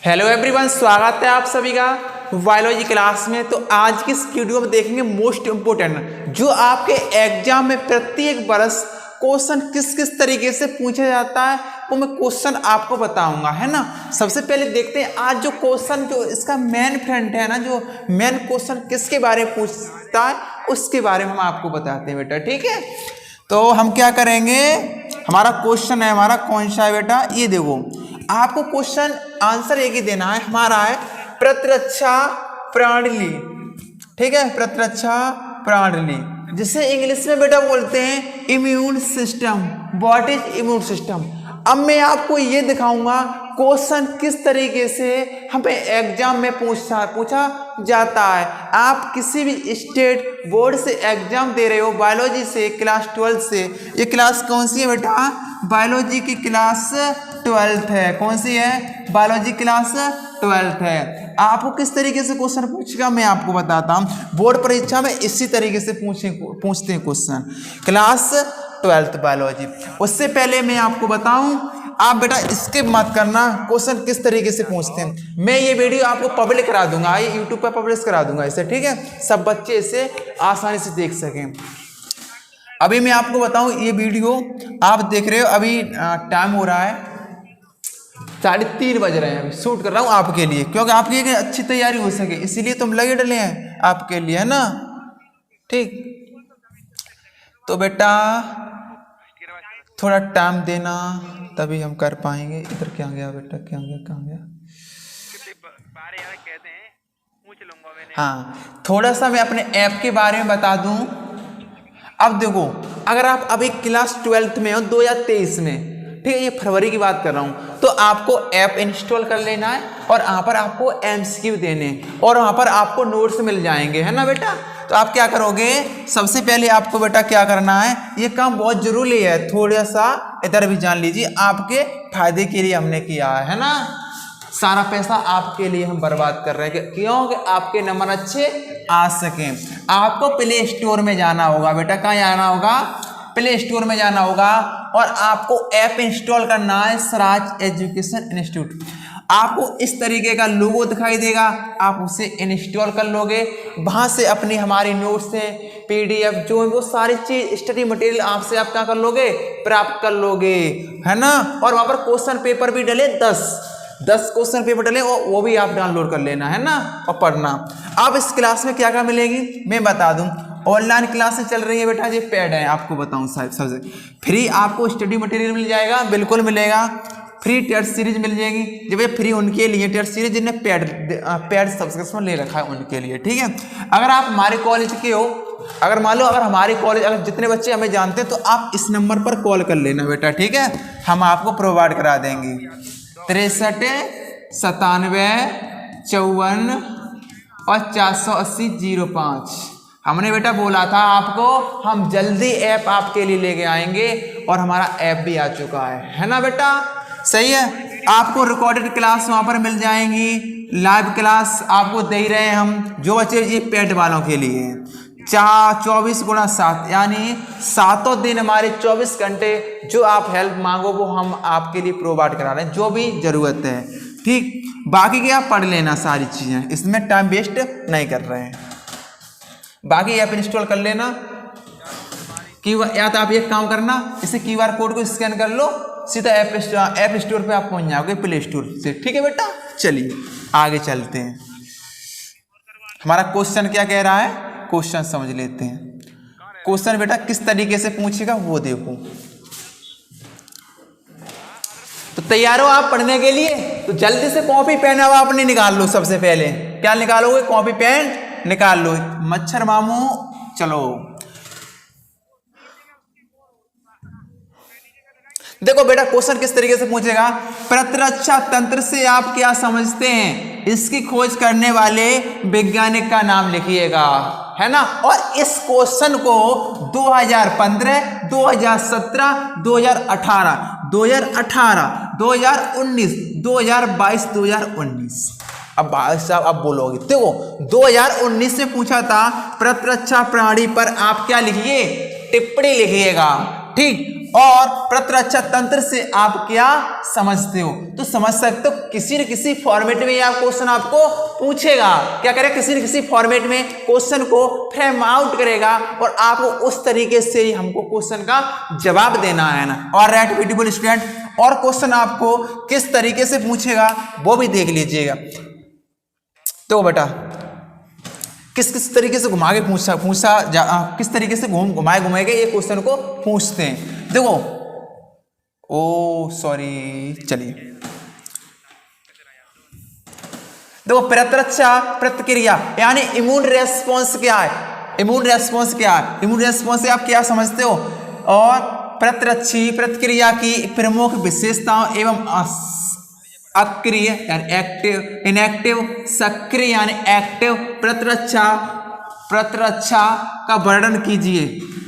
Hello everyone, स्वागत है आप सभी का बायोलॉजी क्लास में। तो आज की इस वीडियो में देखेंगे मोस्ट इम्पोर्टेंट जो आपके एग्जाम में प्रत्येक वर्ष क्वेश्चन किस किस तरीके से पूछा जाता है, वो मैं क्वेश्चन आपको बताऊंगा, है ना। सबसे पहले देखते हैं आज जो क्वेश्चन जो इसका मेन फ्रंट है ना, जो मेन क्वेश्चन किसके बारे में पूछता है उसके बारे में हम आपको बताते हैं बेटा, ठीक है। तो हम क्या करेंगे, हमारा क्वेश्चन है, हमारा कौन सा है बेटा, ये देखो आपको क्वेश्चन आंसर एक ही देना है, हमारा है प्रतिरक्षा प्रणाली, ठीक है। प्रतिरक्षा प्रणाली जिसे इंग्लिश में बेटा बोलते हैं immune system. What is immune system. अब मैं आपको ये दिखाऊंगा क्वेश्चन किस तरीके से हमें एग्जाम में पूछा जाता है। आप किसी भी स्टेट बोर्ड से एग्जाम दे रहे हो बायोलॉजी से, क्लास 12 से, ये क्लास कौन सी है बेटा, बायोलॉजी की क्लास 12th है। कौन सी है, बायोलॉजी क्लास 12th है। आपको किस तरीके से क्वेश्चन पूछेगा मैं आपको बताता हूँ। बोर्ड परीक्षा में इसी तरीके से पूछते हैं क्वेश्चन, क्लास 12th बायोलॉजी। उससे पहले मैं आपको बताऊं, आप बेटा इसके मत करना क्वेश्चन किस तरीके से पूछते हैं। मैं ये वीडियो आपको पब्लिक करा दूंगा, ये यूट्यूब पर पब्लिश करा दूंगा इसे, ठीक है, सब बच्चे इसे आसानी से देख सकें। अभी मैं आपको बताऊं, ये वीडियो आप देख रहे हो, अभी टाइम हो रहा है 3:30 बज रहे हैं। अभी शूट कर रहा हूँ आपके लिए, क्योंकि आपकी एक अच्छी तैयारी हो सके, इसीलिए तुम लगे डले हैं आपके लिए, है ना, ठीक। तो बेटा थोड़ा टाइम देना तभी हम कर पाएंगे। इधर क्या गया बेटा, क्या गया, कहाँ गया। हाँ, थोड़ा सा मैं अपने ऐप के बारे में बता दूं। अब देखो, अगर आप अभी क्लास 12th में हो 2023 में, ठीक है, ये फरवरी की बात कर रहा हूं, तो आपको ऐप इंस्टॉल कर लेना है और यहाँ पर आपको एमसीक्यू देने और वहाँ पर आपको नोट्स मिल जाएंगे, है ना बेटा। तो आप क्या करोगे, सबसे पहले आपको बेटा क्या करना है, ये काम बहुत जरूरी है, थोड़ा सा इधर भी जान लीजिए, आपके फायदे के लिए हमने किया है ना। सारा पैसा आपके लिए हम बर्बाद कर रहे हैं, क्योंकि आपके नंबर अच्छे आ सकें। आपको प्ले स्टोर में जाना होगा बेटा, कहाँ जाना होगा, प्ले स्टोर में जाना होगा और आपको ऐप इंस्टॉल करना है, स्वराज एजुकेशन इंस्टीट्यूट। आपको इस तरीके का लोगो दिखाई देगा, आप उसे इंस्टॉल कर लोगे, वहां से अपनी हमारी नोट्स से पीडीएफ जो वो सारी चीज स्टडी मटेरियल आपसे आप क्या कर लोगे, प्राप्त कर लोगे, है ना। और वहां पर क्वेश्चन पेपर भी डले 10 क्वेश्चन पेपर डले, वो भी आप डाउनलोड कर लेना, है ना, और पढ़ना। अब इस क्लास में क्या क्या मिलेगी मैं बता दूं। ऑनलाइन क्लासेस चल रही है बेटा, ये पेड है, आपको बताऊं सबसे फ्री आपको स्टडी मटेरियल मिल जाएगा, बिल्कुल मिलेगा। फ्री टेस्ट सीरीज मिल जाएगी, जब ये फ्री उनके लिए टेस्ट सीरीज जिन्हें पेड सब्सक्रिप्शन ले रखा है उनके लिए, ठीक है। अगर आप हमारे कॉलेज के हो, अगर मान लो अगर हमारे कॉलेज अगर जितने बच्चे हमें जानते हैं, तो आप इस नंबर पर कॉल कर लेना बेटा, ठीक है, हम आपको प्रोवाइड करा देंगे। 63 97 54 और 480 05। हमने बेटा बोला था आपको, हम जल्दी ऐप आपके लिए लेके आएंगे और हमारा ऐप भी आ चुका है ना बेटा, सही है। आपको रिकॉर्डेड क्लास वहां पर मिल जाएंगी, लाइव क्लास आपको दे ही रहे हैं हम, जो बच्चे ये पेड वालों के लिए 24x7, यानी 7 दिन हमारे 24 घंटे जो आप हेल्प मांगो वो हम आपके लिए प्रोवाइड करा रहे हैं, जो भी जरूरत है, ठीक। बाकी क्या पढ़ लेना सारी चीजें, इसमें टाइम वेस्ट नहीं कर रहे हैं। बाकी ऐप इंस्टॉल कर लेना, या तो आप एक काम करना, इसे QR कोड को स्कैन कर लो, सीधा ऐप स्टोर पे आप पहुंच जाओगे प्ले स्टोर से, ठीक है बेटा। चलिए आगे चलते हैं, हमारा क्वेश्चन क्या कह रहा है, क्वेश्चन समझ लेते हैं। क्वेश्चन बेटा किस तरीके से पूछेगा वो देखो। तो तैयार हो आप पढ़ने के लिए, तो जल्दी से कॉपी पेन अब आपने निकाल लो। सबसे पहले क्या निकालोगे, कॉपी पेन निकाल लो। मच्छर मामू चलो, देखो बेटा क्वेश्चन किस तरीके से पूछेगा। प्रतिरक्षा तंत्र से आप क्या समझते हैं, इसकी खोज करने वाले वैज्ञानिक का नाम लिखिएगा, है ना। और इस क्वेश्चन को 2015 2017 2018 2019 2022 2019, अब भाई साहब अब बोलोगे, देखो 2019 में पूछा था प्रतिरक्षा प्रणाली पर, आप क्या लिखिए, टिप्पणी लिखिएगा, ठीक। और प्रतिरक्षा तंत्र से आप क्या समझते हो? तो समझ सकते हो किसी न किसी फॉर्मेट में यह क्वेश्चन आपको पूछेगा। क्या करेगा? किसी न किसी फॉर्मेट में क्वेश्चन को फ्रेम आउट करेगा और आपको उस तरीके से ही हमको क्वेश्चन का जवाब देना है ना। और राइट ब्यूटीफुल स्टूडेंट, और क्वेश्चन आपको किस तरीके से पूछेगा वो भी देख लीजिएगा। तो बेटा किस किस तरीके से घुमा के किस तरीके से घुमाए के ये क्वेश्चन को पूछते हैं। देखो, ओ सॉरी, चलिए देखो, प्रतिरक्षा प्रतिक्रिया यानी इम्यून रेस्पॉन्स क्या है? इम्यून रेस्पॉन्स क्या है? इम्यून रेस्पॉन्स से आप क्या समझते हो? और प्रतिरक्षी प्रतिक्रिया की प्रमुख विशेषताओं एवं अक्रिय यानी एक्टिव, इनएक्टिव, सक्रिय यानी एक्टिव प्रतिरक्षा का वर्णन कीजिए।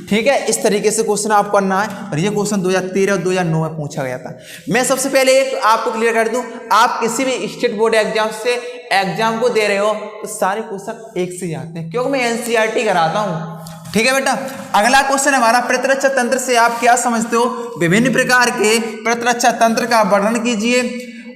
ठीक है, इस तरीके से क्वेश्चन आपको करना है। और ये क्वेश्चन 2013 और 2009 में पूछा गया था। मैं सबसे पहले एक आपको क्लियर कर दूं, आप किसी भी स्टेट बोर्ड एग्जाम से एग्जाम को दे रहे हो तो सारे क्वेश्चन एक से ही आते हैं, क्योंकि मैं एनसीईआरटी कराता हूं। ठीक है बेटा, अगला क्वेश्चन हमारा प्रतिरक्षा तंत्र से आप क्या समझते हो? विभिन्न प्रकार के प्रतिरक्षा तंत्र का वर्णन कीजिए।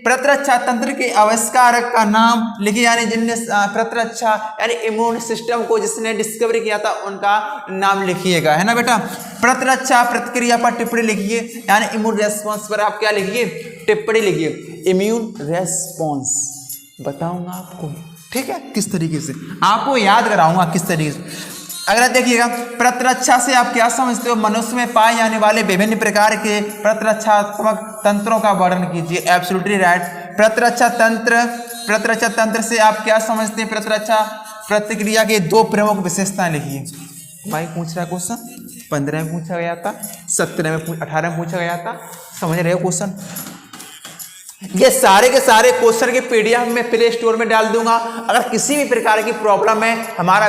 प्रतिरक्षा तंत्र के आविष्कारक का नाम लिखिए, यानी जिनने प्रतिरक्षा यानी इम्यून सिस्टम को जिसने डिस्कवरी किया था उनका नाम लिखिएगा, है ना बेटा। प्रतिरक्षा प्रतिक्रिया पर टिप्पणी लिखिए, यानी इम्यून रेस्पॉन्स पर आप क्या लिखिए? टिप्पणी लिखिए। इम्यून रेस्पॉन्स बताऊंगा आपको, ठीक है, किस तरीके से आपको याद कराऊंगा किस तरीके से। अगला देखिएगा, प्रतिरक्षा से आप क्या समझते हो? मनुष्य में पाए जाने वाले विभिन्न प्रकार के प्रतिरक्षात्मक तंत्रों का वर्णन कीजिए। Absolutely right. प्रतिरक्षा तंत्र से आप क्या समझते हैं? प्रतिरक्षा प्रतिक्रिया के दो प्रमुख विशेषताएं लिखिए। भाई पूछ रहा है क्वेश्चन, 15 में पूछा गया था, 17 में 18 में पूछा गया था। समझ रहे हो क्वेश्चन? ये सारे के सारे क्वेश्चन के पीडीएफ में प्ले स्टोर में डाल दूंगा। अगर किसी भी प्रकार की प्रॉब्लम है, हमारा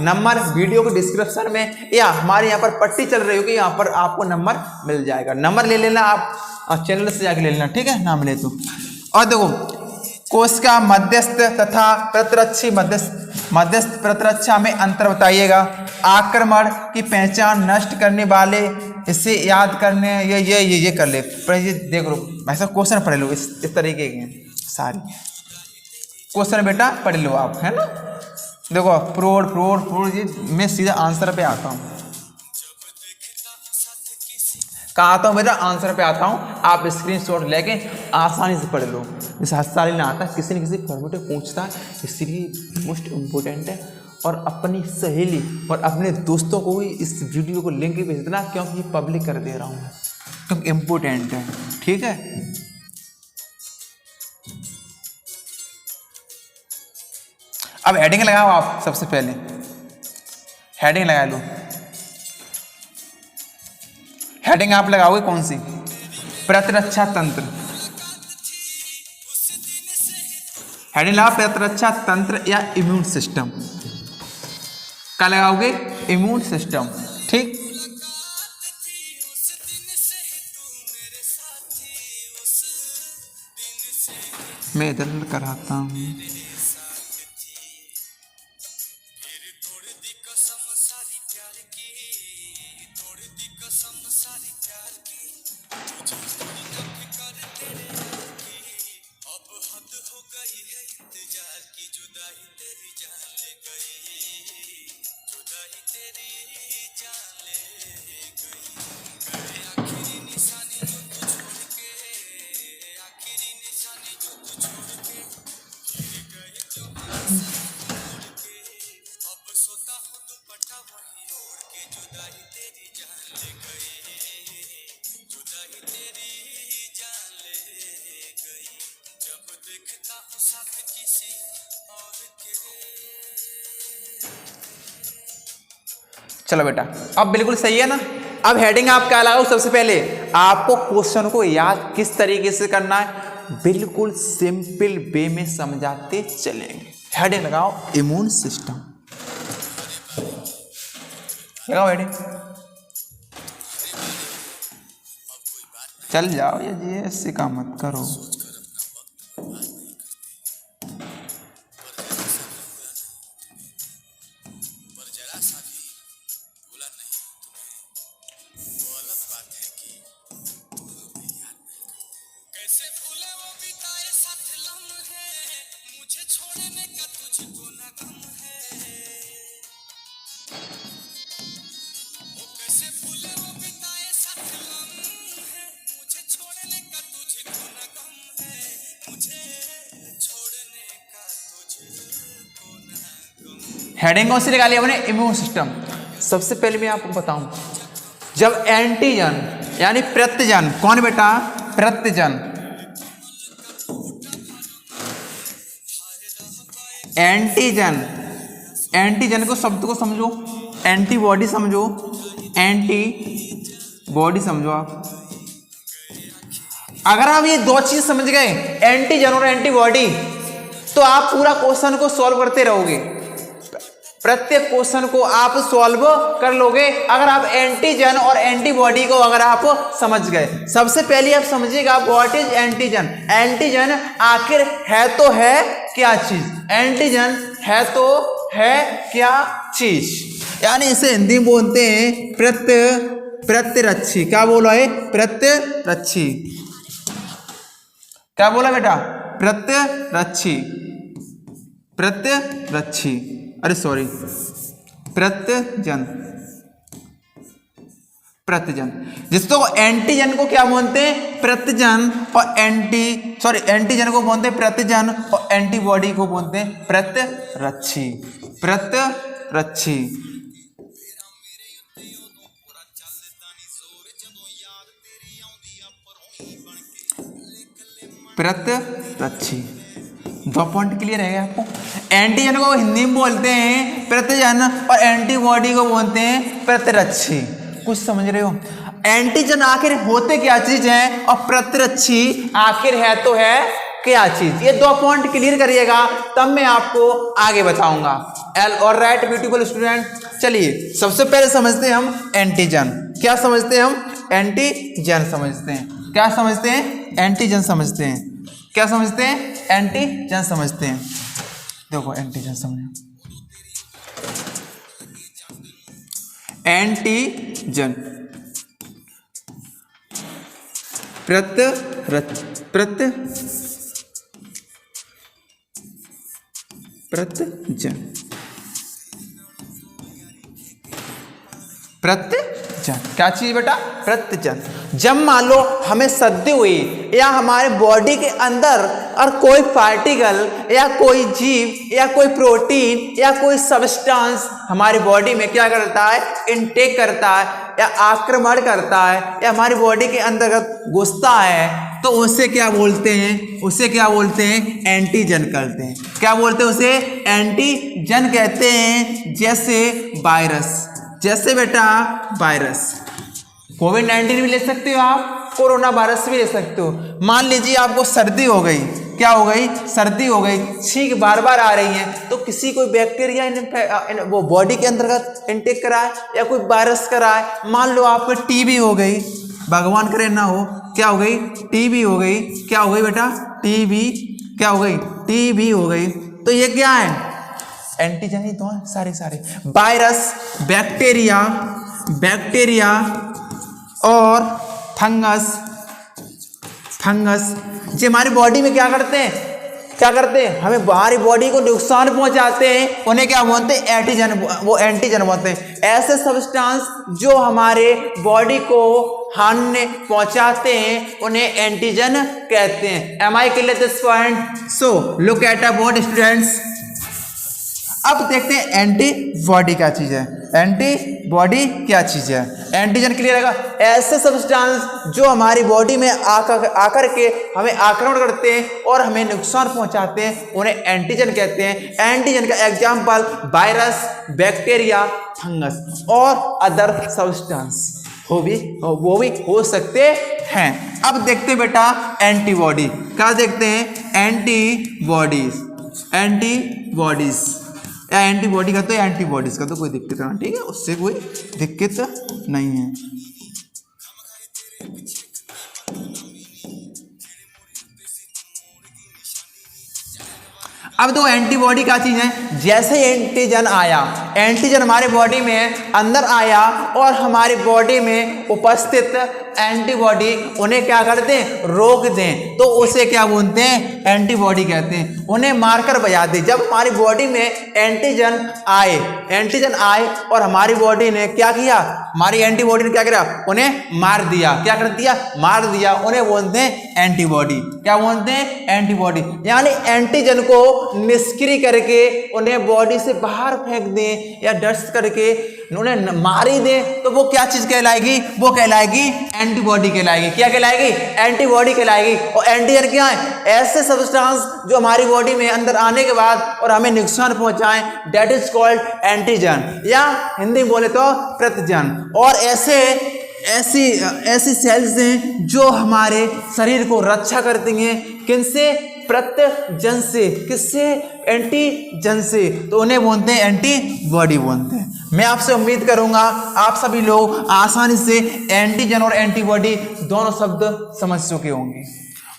नंबर वीडियो के डिस्क्रिप्शन में या हमारे यहाँ पर पट्टी चल रही होगी, यहाँ पर आपको नंबर मिल जाएगा। नंबर ले लेना आप, चैनल से जाके ले लेना, ठीक है, नाम ले तो। और देखो, कोशिका मध्यस्थ तथा प्रतिरक्षी मध्यस्थ प्रतिरक्षा में अंतर बताइएगा। आक्रमण की पहचान, नष्ट करने वाले, इसे याद करने, ये कर ले। पर ये देख लो, ऐसा क्वेश्चन पढ़ लो, इस तरीके के सारे क्वेश्चन बेटा पढ़ लो आप, है ना। देखो प्रोड ये मैं सीधा आंसर पे आता हूँ। कहाँ आता हूँ बेटा? आंसर पे आता हूँ। आप स्क्रीनशॉट लेके आसानी से पढ़ लो। जैसे हस्ताली ना आता, किसी न किसी फॉर्मेट में पूछता है, इसलिए मोस्ट इम्पोर्टेंट है। और अपनी सहेली और अपने दोस्तों को भी इस वीडियो को लिंक भेज देना, क्योंकि ये पब्लिक कर दे रहा हूँ, क्योंकि इम्पोर्टेंट है। ठीक है, अब हेडिंग लगाओ आप। सबसे पहले हेडिंग लगा लो। हेडिंग आप लगाओगे कौन सी? प्रतिरक्षा तंत्र। हेडिंग लगाओ प्रतिरक्षा तंत्र या इम्यून सिस्टम। क्या लगाओगे? Immune system. ठीक, मैं इधर कराता हूँ। चलो बेटा, अब बिल्कुल सही है ना। अब हेडिंग आप क्या लगाओ? सबसे पहले आपको क्वेश्चन को याद किस तरीके से करना है, बिल्कुल सिंपल वे में समझाते चलेंगे। हेडिंग लगाओ इम्यून सिस्टम, लगाओ हेडिंग। चल जाओ, ये ऐसे काम मत करो। हेडिंग कौन सी निकाली अपने? Immune system. सबसे पहले मैं आपको बताऊं, जब एंटीजन यानी प्रत्यजन, कौन बेटा? प्रत्यजन, एंटीजन, एंटीजन को शब्द को समझो, एंटीबॉडी समझो, एंटीबॉडी समझो आप। अगर आप ये दो चीज समझ गए, एंटीजन और एंटीबॉडी, तो आप पूरा क्वेश्चन को सॉल्व करते रहोगे, प्रत्येक क्वेश्चन को आप सॉल्व कर लोगे अगर आप एंटीजन और एंटीबॉडी को अगर आप समझ गए। सबसे पहले आप समझिएगा व्हाट इज एंटीजन। एंटीजन आखिर है तो है क्या चीज? एंटीजन है तो है क्या चीज? यानी इसे हिंदी में बोलते हैं प्रतिरक्षी। क्या बोला है? प्रतिरक्षी। क्या बोला बेटा? प्रतिरक्षी, प्रतिरक्षी, अरे सॉरी, प्रत्यजन, प्रत्यजन। जिसको एंटीजन को क्या बोलते हैं? प्रत्यजन। और एंटीजन को बोलते हैं प्रत्यजन और एंटीबॉडी को बोलते हैं प्रतिरक्षी, प्रतिरक्षी। प्रतिरक्षी। दो पॉइंट क्लियर है आपको? एंटीजन को हिंदी में बोलते हैं प्रत्यजन और एंटीबॉडी को बोलते हैं प्रतिरक्षी। कुछ समझ रहे हो? एंटीजन आखिर होते क्या चीज है और प्रतिरक्षी आखिर है तो है क्या चीज? ये दो पॉइंट क्लियर करिएगा, तब मैं आपको आगे बताऊंगा। ऑलराइट ब्यूटीफुल स्टूडेंट, चलिए सबसे पहले समझते हैं हम एंटीजन। क्या समझते हैं हम? एंटीजन समझते हैं। क्या समझते हैं? एंटीजन समझते हैं। क्या समझते हैं? एंटीजन समझते हैं। देखो एंटीजन समझो, एंटीजन प्रत्यजन क्या चीज बेटा? प्रत्यजन। जब मान लो हमें सर्दी हुई या हमारे बॉडी के अंदर और कोई पार्टिकल या कोई जीव या कोई प्रोटीन या कोई सब्सटेंस हमारी बॉडी में क्या करता है? इनटेक करता है या आक्रमण करता है या हमारी बॉडी के अंतर्गत घुसता है, तो उसे क्या बोलते हैं? उसे क्या बोलते हैं? एंटीजन करते हैं। क्या बोलते हैं? उसे एंटीजन कहते हैं। जैसे वायरस, जैसे बेटा वायरस, कोविड-19 भी ले सकते हो आप, कोरोना वायरस भी ले सकते हो। मान लीजिए आपको सर्दी हो गई, क्या हो गई? सर्दी हो गई, छींक बार बार आ रही है, तो किसी कोई बैक्टीरिया वो बॉडी के अंतर्गत इनटेक करा है या कोई वायरस करा है। मान लो आपको टीबी हो गई, भगवान करे ना हो, क्या हो गई? टीबी हो गई। क्या हो गई बेटा? टीबी। क्या हो गई? टीबी हो गई। तो ये क्या है? एंटीजन ही तो है सारे वायरस, बैक्टीरिया और फंगस जो हमारी बॉडी में क्या करते हैं? हमें बाहरी बॉडी को नुकसान पहुंचाते हैं, उन्हें क्या बोलते हैं? एंटीजन। वो एंटीजन बोलते हैं ऐसे सब्सटेंस जो हमारे बॉडी को हानि पहुंचाते हैं, उन्हें एंटीजन कहते हैं। Am I clear this point? So look at about students. अब देखते हैं एंटीबॉडी क्या चीज है। एंटीबॉडी क्या चीज है? एंटीजन क्लियर है? ऐसे सब्सटेंस जो हमारी बॉडी में आकर के हमें आक्रमण करते हैं और हमें नुकसान पहुंचाते हैं, उन्हें एंटीजन कहते हैं। एंटीजन का एग्जांपल वायरस, बैक्टीरिया, फंगस और अदर सब्सटेंस वो भी हो सकते हैं। अब देखते हैं बेटा एंटीबॉडी। क्या देखते हैं? एंटीबॉडीज या एंटीबॉडी का तो एंटीबॉडीज का तो कोई दिक्कत नहीं, ठीक है, उससे कोई दिक्कत नहीं है। अब तो एंटीबॉडी क्या चीज है? जैसे एंटीजन आया, एंटीजन हमारे बॉडी में अंदर आया और हमारी बॉडी में उपस्थित एंटीबॉडी उन्हें क्या करते हैं, रोक दें, तो उसे क्या बोलते हैं, एंटीबॉडी कहते हैं। उन्हें मारकर बजा दें। जब हमारी बॉडी में एंटीजन आए और हमारी बॉडी ने क्या किया, हमारी एंटीबॉडी ने क्या किया, उन्हें मार दिया। क्या कर दिया, मार दिया। उन्हें बोलते हैं एंटीबॉडी। क्या बोलते हैं, एंटीबॉडी। यानी एंटीजन को निष्क्रिय करके उन्हें बॉडी से बाहर फेंक दें या डस्ट करके उन्हें मार ही दें, तो वो क्या चीज कहलाएगी, वो कहलाएगी एंटीबॉडी कहलाएगी। क्या कहलाएगी, एंटीबॉडी कहलाएगी। और एंटीजन क्या है, ऐसे सब्सटेंस जो हमारी बॉडी में अंदर आने के बाद और हमें नुकसान पहुंचाएं, दैट इज कॉल्ड एंटीजन, या हिंदी बोले तो प्रत्यजन। और ऐसी सेल्स हैं जो हमारे शरीर को रक्षा करती हैं, किनसे, प्रत्यजन से। किससे, एंटीजन से। तो उन्हें बोलते हैं एंटीबॉडी बोलते हैं। मैं आपसे उम्मीद करूंगा आप सभी लोग आसानी से एंटीजन और एंटीबॉडी दोनों शब्द समझ चुके होंगे।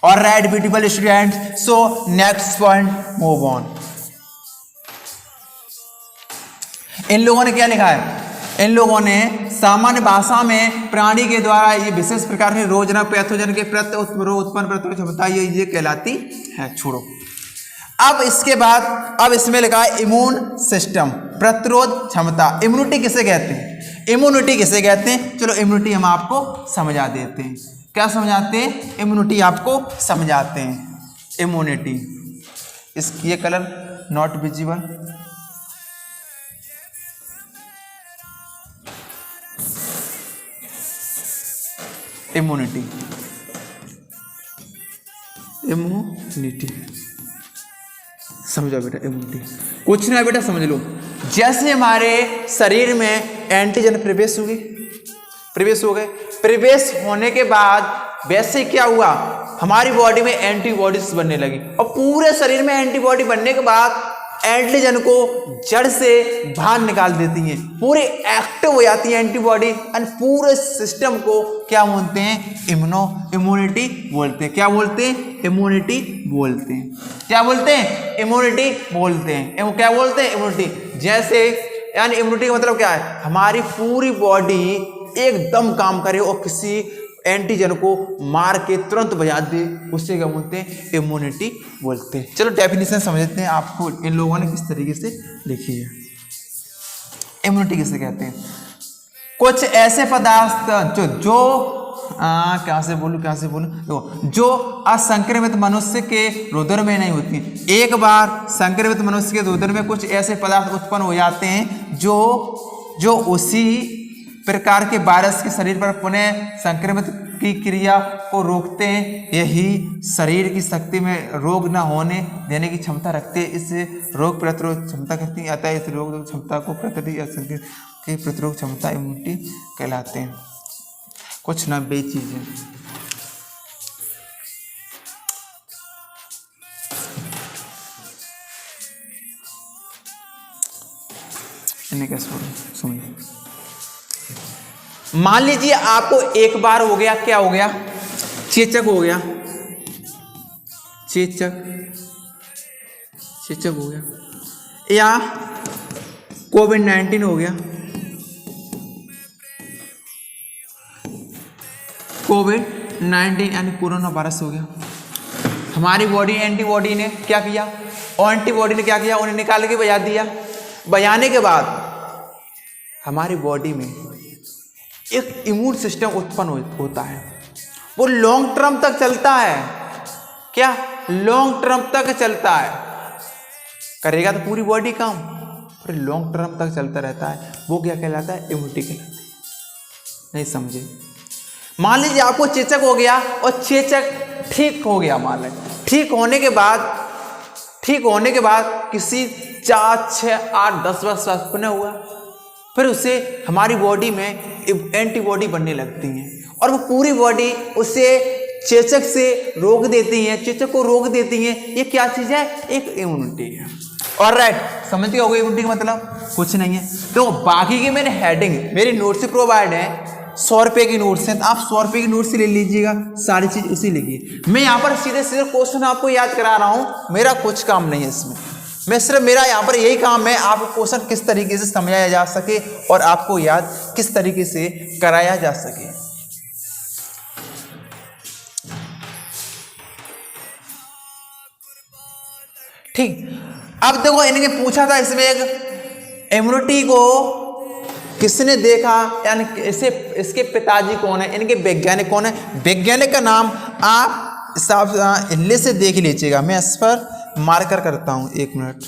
और right beautiful student, so next point, move on. इन लोगों ने क्या लिखा है, इन लोगों ने सामान्य भाषा में प्राणी के द्वारा ये विशेष प्रकार के रोगजनक पैथोजन के प्रति उत्पन्न प्रतिरोधक क्षमता ये कहलाती है। छोड़ो, अब इसके बाद अब इसमें लिखा है इम्यून सिस्टम, प्रतिरोध क्षमता। इम्यूनिटी किसे कहते हैं, इम्यूनिटी किसे कहते हैं, चलो इम्यूनिटी हम आपको समझा देते हैं। क्या समझाते हैं, इम्यूनिटी आपको समझाते हैं। इम्यूनिटी, इस ये colour not visible, immunity, immunity समझो बेटा। इम्यूनिटी कुछ ना बेटा, समझ लो, जैसे हमारे शरीर में एंटीजन प्रवेश हो गए, प्रवेश होने के बाद वैसे क्या हुआ, हमारी बॉडी में एंटीबॉडीज बनने लगी। और पूरे शरीर में एंटीबॉडी बनने के बाद एंटीजन को जड़ से बाहर निकाल देती हैं, पूरी एक्टिव हो जाती है एंटीबॉडी, एंड पूरे सिस्टम को क्या बोलते हैं, इम्यूनिटी बोलते हैं। क्या बोलते हैं, इम्यूनिटी बोलते हैं। क्या बोलते हैं, इम्यूनिटी बोलते हैं। क्या बोलते हैं, इम्यूनिटी। जैसे यानी इम्यूनिटी का मतलब क्या है, हमारी पूरी बॉडी एकदम काम करे और किसी एंटीजन को मार के तुरंत बजा दे, उससे क्या बोलते हैं, इम्यूनिटी बोलते हैं। चलो डेफिनेशन समझते हैं, आपको इन लोगों ने किस तरीके से लिखी है। इम्यूनिटी किसे कहते हैं, कुछ ऐसे पदार्थ जो कैसे बोलूं, जो असंक्रमित मनुष्य के रुधिर में नहीं होती। एक बार संक्रमित मनुष्य के रुधिर में कुछ ऐसे पदार्थ उत्पन्न हो जाते हैं जो उसी प्रकार के वायरस के शरीर पर पुनः संक्रमित की क्रिया को रोकते हैं। यही शरीर की शक्ति में रोग न होने देने की क्षमता रखते हैं। इसे रोग प्रतिरोध क्षमता कहती है। अतः इस रोग क्षमता को प्रतिरोध क्षमता इम्यूनिटी कहलाते हैं। कुछ 90 चीजें इन्हें कैसे सुनिए। मान लीजिए आपको एक बार हो गया, क्या हो गया, चेचक हो गया, चेचक हो गया, या कोविड-19 हो गया, कोविड-19 यानी कोरोना वायरस हो गया। हमारी बॉडी एंटीबॉडी ने क्या किया, और एंटीबॉडी ने क्या किया, उन्हें निकाल के बजा दिया। बजाने के बाद हमारी बॉडी में एक इम्यून सिस्टम उत्पन्न होता है। वो लॉन्ग टर्म तक चलता है। क्या, लॉन्ग टर्म तक चलता है। करेगा तो पूरी बॉडी काम, पर लॉन्ग टर्म तक चलता रहता है। वो क्या कहलाता है, इम्यूनिटी कहलाती है। नहीं समझे। मान लीजिए आपको चेचक हो गया और चेचक ठीक हो गया। मान लें ठीक होने के बाद किसी 4, 6, 8, 10 वर्ष पुनः हुआ, फिर उससे हमारी बॉडी में एंटीबॉडी बनने लगती हैं और वो पूरी बॉडी उसे चेचक से रोक देती है, चेचक को रोक देती है। ये क्या चीज है, एक इम्यूनिटी है। ऑलराइट, समझ गए होगा इम्यूनिटी का मतलब कुछ नहीं है। तो बाकी की मेरे हेडिंग मेरी नोट से प्रोवाइड है, 100 रुपये की नोट्स हैं, तो आप 100 रुपये की नोट से ले लीजिएगा, सारी चीज उसी लिखिए। मैं यहाँ पर सीधे क्वेश्चन आपको याद करा रहा हूँ, मेरा कुछ काम नहीं है इसमें। मैं सिर्फ मेरा यहाँ पर यही काम है, आपको क्वेश्चन किस तरीके से समझाया जा सके और आपको याद किस तरीके से कराया जा सके। ठीक। अब देखो इनके पूछा था इसमें एक इम्यूनिटी को किसने देखा, यानी इसे इसके पिताजी कौन है, इनके वैज्ञानिक कौन है। वैज्ञानिक का नाम आप हिसाब हिल्ले से देख लीजिएगा, मैं इस पर मार्कर करता हूं, 1 मिनट।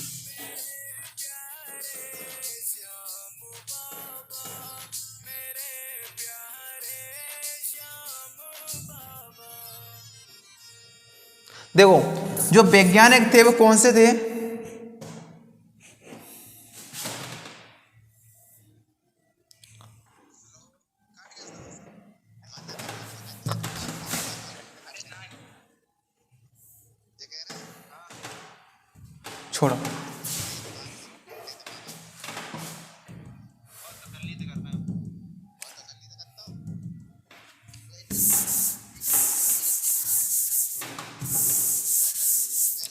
देखो जो वैज्ञानिक थे वो कौन से थे, छोड़ो।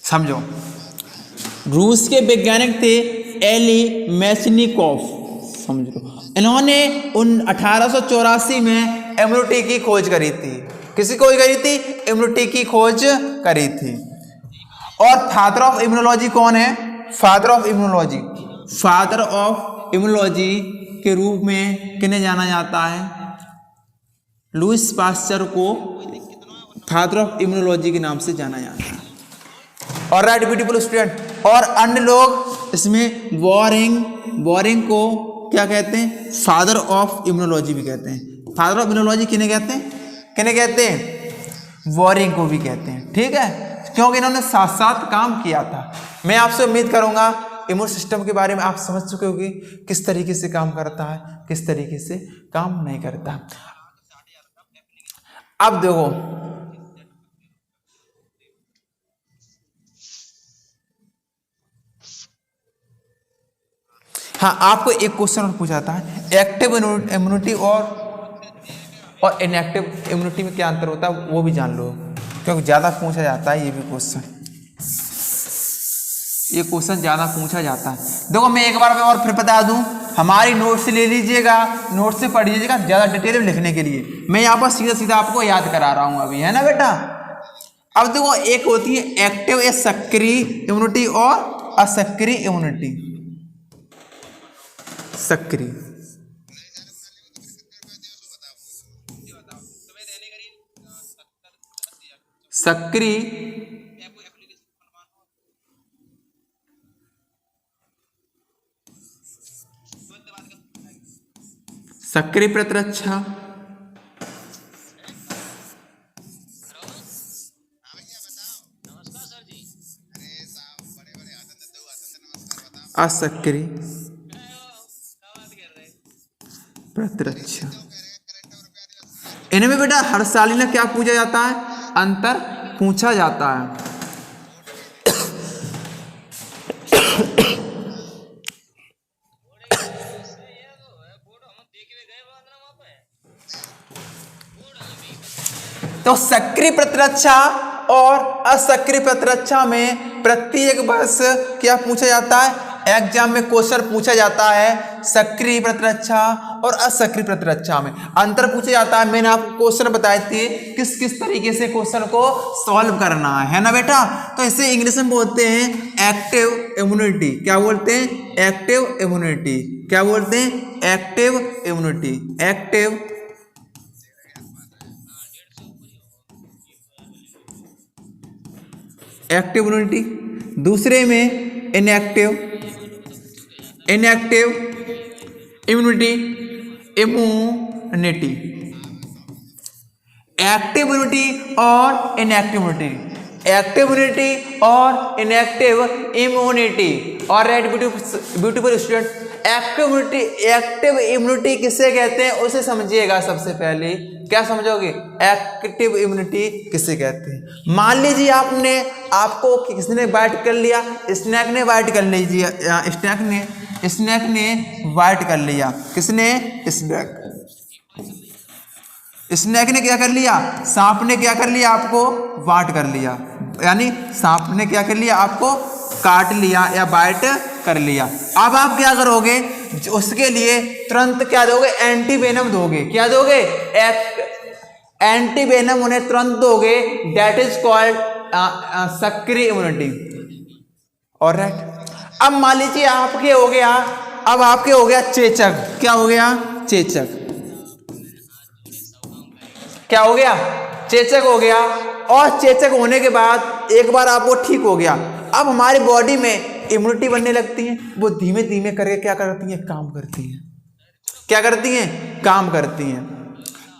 समझो, रूस के वैज्ञानिक थे एली मेचनिकोव, समझ लो। इन्होंने 1884 में इम्यूनिटी की खोज करी थी। किसी खोज करी थी? इम्यूनिटी की खोज करी थी। और फादर ऑफ इम्यूनोलॉजी कौन है? Father of immunology, father of immunology के रूप में किन्हें जाना जाता है? लुईस पास्चर को फादर ऑफ इम्यूनोलॉजी के नाम से जाना जाता है। और राइट ब्यूटीफुल स्टूडेंट। और अन्य लोग इसमें बोरिंग को क्या कहते हैं? फादर ऑफ इम्यूनोलॉजी भी कहते हैं। फादर ऑफ इम्यूनोलॉजी किन्हें कहते हैं? किन्हें कहते हैं? बोरिंग को भी कहते हैं। ठीक है, क्योंकि इन्होंने साथ साथ काम किया था। मैं आपसे उम्मीद करूंगा इम्यून सिस्टम के बारे में आप समझ चुके होंगे, किस तरीके से काम करता है, किस तरीके से काम नहीं करता। अब देखो, हाँ, आपको एक क्वेश्चन और पूछा था, एक्टिव इम्यूनिटी और इनएक्टिव इम्यूनिटी में क्या अंतर होता है, वो भी जान लो, क्योंकि ज़्यादा पूछा जाता है ये भी क्वेश्चन। ये क्वेश्चन ज़्यादा पूछा जाता है। देखो मैं एक बार और फिर बता दूं, हमारी नोट से ले लीजिएगा, नोट से पढ़ लीजिएगा ज़्यादा डिटेल में लिखने के लिए। मैं यहाँ पर सीधा सीधा आपको याद करा रहा हूँ अभी, है ना बेटा। अब देखो, एक होती है एक्टिव या सक्रिय इम्यूनिटी और असक्रिय इम्यूनिटी। सक्रिय, सक्रिय सक्रिय प्रतिरक्षा, असक्रिय प्रतिरक्षा। इनमें बेटा हर साल क्या पूछा जाता है? अंतर पूछा जाता है। तो सक्रिय प्रतिरक्षा और असक्रिय प्रतिरक्षा में प्रत्येक वर्ष क्या पूछा जाता है? एग्जाम में क्वेश्चन पूछा जाता है सक्रिय प्रतिरक्षा और असक्रिय प्रतिरक्षा में अंतर पूछा जाता है। मैंने आपको क्वेश्चन बताए थे किस किस तरीके से क्वेश्चन को सॉल्व करना है ना बेटा। तो इसे इंग्लिश में बोलते हैं एक्टिव इम्यूनिटी। क्या बोलते हैं? Active immunity. क्या बोलते हैं? Active immunity. Active active immunity. दूसरे में inactive immunity. Immunity, active immunity और इनएक्टिव इम्यूनिटी। एक्टिव इम्यूनिटी और इनएक्टिव इम्यूनिटी। और right beautiful student, active immunity किसे कहते हैं उसे समझिएगा। सबसे पहले क्या समझोगे? एक्टिव इम्यूनिटी किसे कहते हैं? मान लीजिए आपको किसने बाइट कर लिया? स्नेक ने बाइट कर लीजिए। स्नेक ने बाइट कर लिया। किसने? स्नेक ने क्या कर लिया? सांप ने क्या कर लिया? आपको बाइट कर लिया। यानी सांप ने क्या कर लिया? आपको काट लिया या बाइट कर लिया। अब आप क्या करोगे? उसके लिए तुरंत क्या दोगे? एंटीवेनम दोगे। क्या दोगे? एंटीवेनम उन्हें तुरंत दोगे। दैट इज कॉल्ड सक्रिय इम्यूनिटी। और राइट। अब मान लीजिए आपके हो गया, अब आपके हो गया चेचक। क्या हो गया? चेचक। क्या हो गया? चेचक हो गया। और चेचक होने के बाद एक बार आपको ठीक हो गया, अब हमारी बॉडी में इम्यूनिटी बनने लगती है। वो धीमे धीमे करके क्या करती है? काम करती है। क्या करती हैं? काम करती हैं।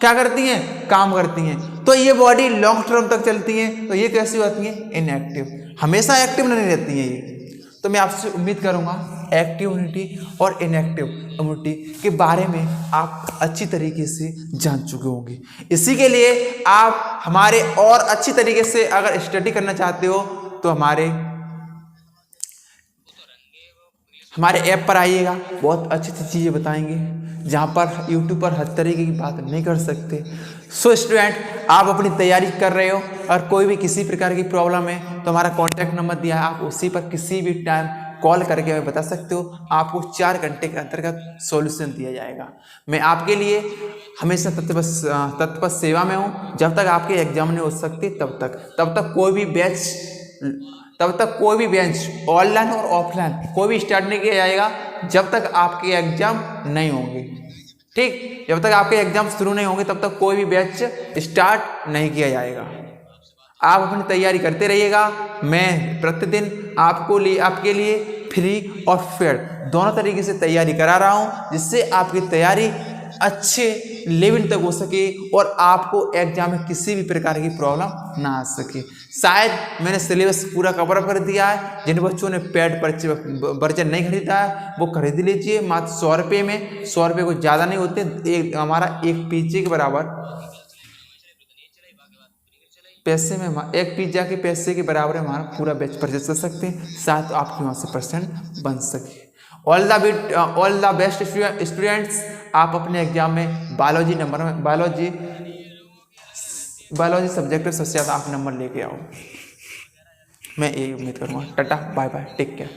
क्या करती हैं? काम करती हैं। तो ये बॉडी लॉन्ग टर्म तक चलती है। तो ये कैसी होती है? इनएक्टिव। हमेशा एक्टिव नहीं रहती है ये। तो मैं आपसे उम्मीद करूंगा एक्टिव इम्यूनिटी और इनएक्टिव इम्यूनिटी के बारे में आप अच्छी तरीके से जान चुके होंगे। इसी के लिए आप हमारे और अच्छी तरीके से अगर स्टडी करना चाहते हो तो हमारे ऐप पर आइएगा। बहुत अच्छी अच्छी चीज़ें बताएंगे, जहाँ पर यूट्यूब पर हर तरीके की बात नहीं कर सकते। सो स्टूडेंट, आप अपनी तैयारी कर रहे हो और कोई भी किसी प्रकार की प्रॉब्लम है तो हमारा कॉन्टैक्ट नंबर दिया है, आप उसी पर किसी भी टाइम कॉल करके हमें बता सकते हो। आपको 4 घंटे के अंतर्गत सॉल्यूशन दिया जाएगा। मैं आपके लिए हमेशा तत्पर सेवा में हूँ। जब तक आपके एग्जाम नहीं हो सकते तब तक कोई भी बेंच ऑनलाइन और ऑफलाइन कोई भी स्टार्ट नहीं किया जाएगा जब तक आपके एग्जाम नहीं होंगे। ठीक, जब तक आपके एग्जाम शुरू नहीं होंगे तब तक कोई भी बैच स्टार्ट नहीं किया जाएगा। आप अपनी तैयारी करते रहिएगा। मैं प्रतिदिन आपके लिए फ्री और फेयर दोनों तरीके से तैयारी करा रहा हूँ, जिससे आपकी तैयारी अच्छे लेवल तक हो सके और आपको एग्जाम में किसी भी प्रकार की प्रॉब्लम ना आ सके। शायद मैंने सिलेबस पूरा कवर अप कर दिया है। जिन बच्चों ने पेड वर्जन नहीं खरीदा है वो खरीद लीजिए मात्र 100 रुपये में। 100 रुपये को ज़्यादा नहीं होते, हमारा एक पिज्जे के बराबर पैसे में, एक पिज्जा के पैसे के बराबर हमारा पूरा बैच परचेज कर सकते हैं। साथ आपके वहाँ से % बन सके। All the best students. आप अपने एग्जाम में बायोलॉजी सब्जेक्ट में सबसे ज़्यादा आप नंबर लेके आओ। मैं यही उम्मीद करूँगा। Tata, bye bye, take care.